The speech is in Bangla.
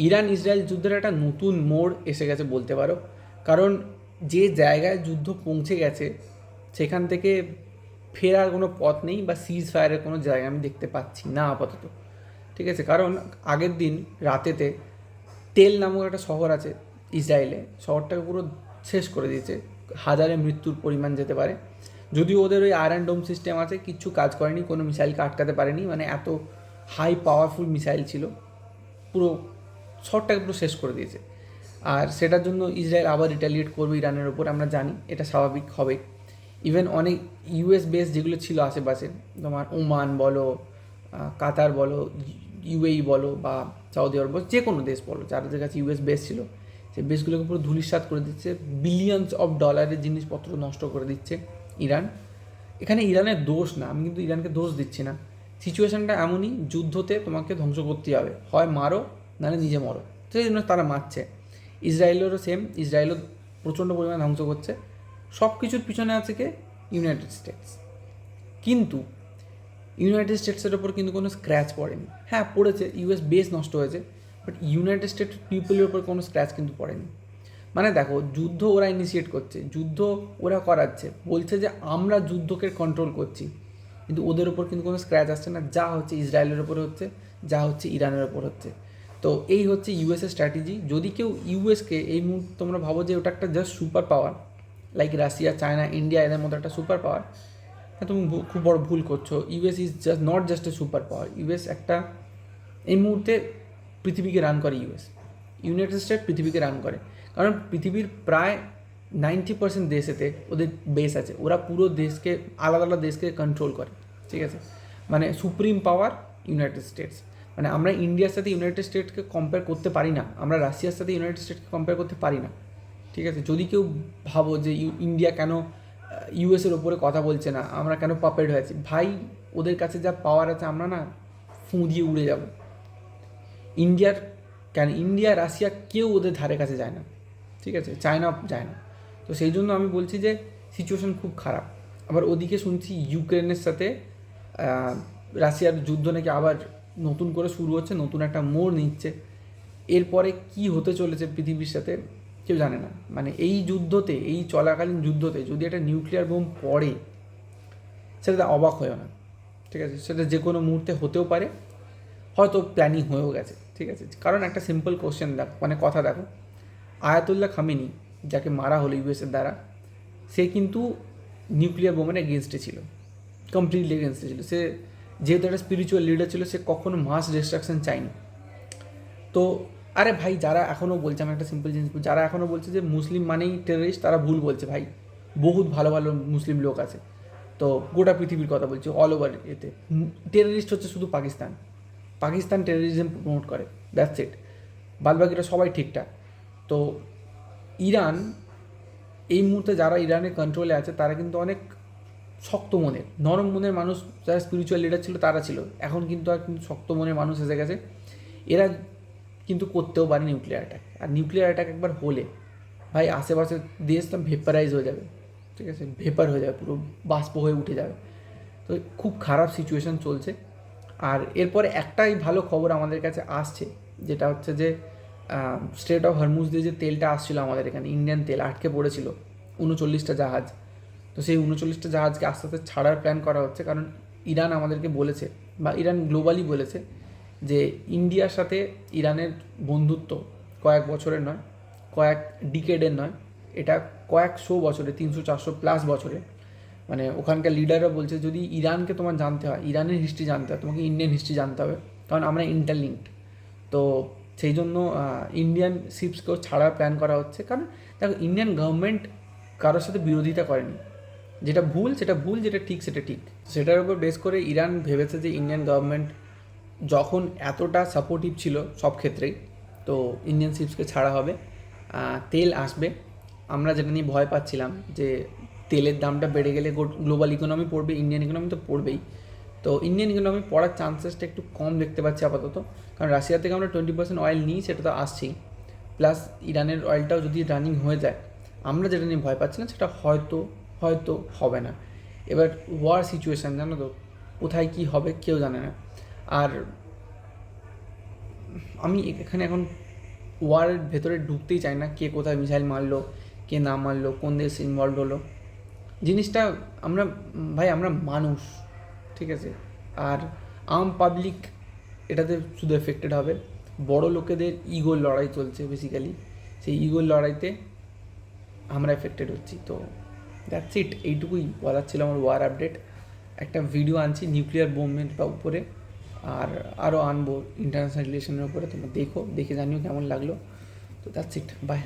ইরান ইসরায়েল যুদ্ধের একটা নতুন মোড় এসে গেছে বলতে পারো। কারণ যে জায়গায় যুদ্ধ পৌঁছে গেছে সেখান থেকে ফেরার কোনো পথ নেই, বা সিজ ফায়ারের কোনো জায়গা আমি দেখতে পাচ্ছি না আপাতত। ঠিক আছে, কারণ আগের দিন রাতেতে তেল নামক একটা শহর আছে ইসরায়েলে, শহরটাকে পুরো শেষ করে দিয়েছে। হাজারে মৃত্যুর পরিমাণ যেতে পারে। যদিও ওদের ওই আয়রন ডোম সিস্টেম আছে, কিচ্ছু কাজ করেনি, কোনো মিসাইলকে আটকাতে পারেনি, মানে এত হাই পাওয়ারফুল মিসাইল ছিল, পুরো শহরটাকে পুরো শেষ করে দিয়েছে। আর সেটার জন্য ইসরায়েল আবার রিটালিয়েট করবে ইরানের ওপর, আমরা জানি এটা স্বাভাবিক হবে। ইভেন অনেক ইউএস বেস যেগুলো ছিল আশেপাশে, তোমার ওমান বলো, কাতার বলো, ইউএই বলো, বা সৌদি আরব, যে কোনো দেশ বলো যাদের কাছে ইউএস বেস ছিল, সেই বেসগুলোকে পুরো ধূলিসাৎ করে দিচ্ছে। বিলিয়নস অফ ডলারের জিনিসপত্র নষ্ট করে দিচ্ছে ইরান। এখানে ইরানের দোষ না, আমি কিন্তু ইরানকে দোষ দিচ্ছি না। সিচুয়েশানটা এমনই, যুদ্ধতে তোমাকে ধ্বংস করতেই হবে, হয় মারো নাহলে নিজে মরো। সেই জন্য তারা মারছে। ইসরায়েলেরও সেম, ইসরায়েলও প্রচণ্ড পরিমাণে ধ্বংস করছে। সব কিছুর পিছনে আছে কে? United States. কিন্তু ইউনাইটেড স্টেটসের ওপর কিন্তু কোনো স্ক্র্যাচ পড়েনি। হ্যাঁ পড়েছে, ইউএস বেস নষ্ট হয়েছে, বাট ইউনাইটেড স্টেটস পিপলের ওপর কোনো স্ক্র্যাচ কিন্তু পড়েনি। মানে দেখো, যুদ্ধ ওরা ইনিশিয়েট করছে, যুদ্ধ ওরা করাচ্ছে, বলছে যে আমরা যুদ্ধকে কন্ট্রোল করছি, কিন্তু ওদের ওপর কিন্তু কোনো স্ক্র্যাচ আসছে না। যা হচ্ছে ইসরায়েলের ওপরে হচ্ছে, যা হচ্ছে ইরানের ওপর হচ্ছে। তো এই হচ্ছে ইউএসের স্ট্র্যাটেজি। যদি কেউ ইউএসকে এই মুহূর্তে তোমরা ভাবো যে ওটা একটা just super power, like Russia, China, India, এদের মতো একটা সুপার পাওয়ার, হ্যাঁ তুমি খুব বড় ভুল করছো। US is just not just a super power. US একটা, এই মুহূর্তে পৃথিবীকে রান করে ইউএস। ইউনাইটেড স্টেট পৃথিবীকে রান করে, কারণ পৃথিবীর প্রায় 90% দেশেতে ওদের বেস আছে। ওরা পুরো দেশকে, আলাদা আলাদা দেশকে কন্ট্রোল করে। ঠিক আছে, মানে সুপ্রিম পাওয়ার ইউনাইটেড স্টেটস। মানে আমরা ইন্ডিয়ার সাথে ইউনাইটেড স্টেটকে কম্পেয়ার করতে পারি না, আমরা রাশিয়ার সাথে ইউনাইটেড স্টেটকে কম্পেয়ার করতে পারি না। ঠিক আছে, যদি কেউ ভাবো যে ইন্ডিয়া কেন ইউএসের ওপরে কথা বলছে না, আমরা কেন পাপেট হয়েছি, ভাই ওদের কাছে যা পাওয়ার আছে আমরা না ফুঁ দিয়ে উড়ে যাব। ইন্ডিয়ার কেন, ইন্ডিয়া রাশিয়া কেউ ওদের ধারে কাছে যায় না। ঠিক আছে, চায়না যায় না। তো সেই জন্য আমি বলছি যে সিচুয়েশন খুব খারাপ। আবার ওদিকে শুনছি ইউক্রেনের সাথে রাশিয়ার যুদ্ধ নাকি আবার নতুন করে শুরু হচ্ছে, নতুন একটা মোড় নিচ্ছে। এরপরে কি হতে চলেছে পৃথিবীর সাথে কেউ জানে না। মানে এই যুদ্ধতে, এই চলাকালীন যুদ্ধতে যদি একটা নিউক্লিয়ার বোম পড়ে, সেটাতে অবাক হয়েও না। ঠিক আছে, সেটা যে কোনো মুহূর্তে হতেও পারে, হয়তো প্ল্যানিং হয়েও গেছে। ঠিক আছে, কারণ একটা সিম্পল কোশ্চেন দেখো, মানে কথা দেখো, আয়াতুল্লাহ খামেনি যাকে মারা হলো ইউএসের দ্বারা, সে কিন্তু নিউক্লিয়ার বোমের এগেনস্টে ছিল, কমপ্লিটলি এগেনস্টে ছিল। সে যেহেতু একটা স্পিরিচুয়াল লিডার ছিল, সে কখনো মাস ডিস্ট্রাকশন চায়নি। তো আরে ভাই, যারা এখনও বলছে, আমি একটা সিম্পল জিনিস, যারা এখনও বলছে যে মুসলিম মানেই টেররিস্ট, তারা ভুল বলছে ভাই। বহুত ভালো ভালো মুসলিম লোক আছে। তো গোটা পৃথিবীর কথা বলছি, অল ওভার এতে টেররিস্ট হচ্ছে শুধু পাকিস্তান। পাকিস্তান টেররিজম প্রমোট করে, দ্যাটস ইট। বাদবাকিরা সবাই ঠিকঠাক। তো ইরান, এই মুহূর্তে যারা ইরানের কন্ট্রোলে আছে তারা কিন্তু অনেক শক্ত মনের, নরম মনের মানুষ। যারা স্পিরিচুয়াল লিডার ছিল তারা ছিল, এখন কিন্তু আর কিন্তু শক্ত মনের মানুষ এসে গেছে। এরা কিন্তু করতেও পারে নিউক্লিয়ার অ্যাটাক। আর নিউক্লিয়ার অ্যাটাক একবার হলে ভাই আশেপাশে দেশ তো ভেপারাইজ হয়ে যাবে। ঠিক আছে, ভেপার হয়ে যাবে, পুরো বাষ্প হয়ে উঠে যাবে। তো খুব খারাপ সিচুয়েশান চলছে। আর এরপরে একটাই ভালো খবর আমাদের কাছে আসছে, যেটা হচ্ছে যে স্ট্রেট অফ হরমুজ দিয়ে যে তেলটা আসছিলো আমাদের এখানে, ইন্ডিয়ান তেল আটকে পড়েছিল 39টা জাহাজ। তো সেই 39টা জাহাজকে আস্তে আস্তে ছাড়ার প্ল্যান করা হচ্ছে, কারণ ইরান আমাদেরকে বলেছে, বা ইরান গ্লোবালি বলেছে, যে ইন্ডিয়ার সাথে ইরানের বন্ধুত্ব কয়েক বছরের নয়, কয়েক ডিকেডের নয়, এটা কয়েকশো বছরে, 300-400+ বছরে। মানে ওখানকার লিডাররা বলছে যদি ইরানকে তোমার জানতে হয়, ইরানের হিস্ট্রি জানতে হয়, তোমাকে ইন্ডিয়ান হিস্ট্রি জানতে হবে, কারণ আমরা ইন্টারলিঙ্কড। তো সেই জন্য ইন্ডিয়ান শিপসকেও ছাড়ার প্ল্যান করা হচ্ছে। কারণ দেখো, ইন্ডিয়ান গভর্নমেন্ট কারোর সাথে বিরোধিতা করেনি। যেটা ভুল সেটা ভুল, যেটা ঠিক সেটা ঠিক। সেটার উপর বেস করে ইরান ভেবেছে যে ইন্ডিয়ান গভর্নমেন্ট যখন এতটা সাপোর্টিভ ছিল সব ক্ষেত্রেই, তো ইন্ডিয়ান শিপসকে ছাড়া হবে, তেল আসবে। আমরা যেটা নিয়ে ভয় পাচ্ছিলাম যে তেলের দামটা বেড়ে গেলে গ্লোবাল ইকোনমি পড়বে, ইন্ডিয়ান ইকোনমি তো পড়বেই। তো ইন্ডিয়ান ইকোনমি পড়ার চান্সেসটা একটু কম দেখতে পাচ্ছি আপাতত, কারণ রাশিয়া থেকে আমরা 20% অয়েল নিই, সেটা তো আসছেই। প্লাস ইরানের অয়েলটাও যদি রানিং হয়ে যায়, আমরা যেটা নিয়ে ভয় পাচ্ছিলাম সেটা হয়তো হয়তো হবে না। এবার ওয়ার সিচুয়েশান, জানো তো, কোথায় কী হবে কেউ জানে না। আর আমি এখানে এখন ওয়ারের ভেতরে ঢুকতেই চায় না, কে কোথায় মিসাইল মারলো, কে না মারলো, কোন দেশ ইনভলভ হলো। জিনিসটা আমরা ভাই আমরা মানুষ, ঠিক আছে? আর পাবলিক এটাতে শুধু এফেক্টেড হবে। বড় লোকেদের ইগোর লড়াই চলছে বেসিক্যালি, সেই ইগোর লড়াইতে আমরা এফেক্টেড হচ্ছি। তো দ্যাটস ইট, এইটুকুই বলার ছিল আমার ওয়ার আপডেট। একটা ভিডিও আনছি নিউক্লিয়ার বোমের উপরে, আর আরও আনবো ইন্টারন্যাশনাল রিলেশনের উপরে। তোমরা দেখো, দেখে জানিও কেমন লাগলো। তো দ্যাটস ইট, বাই।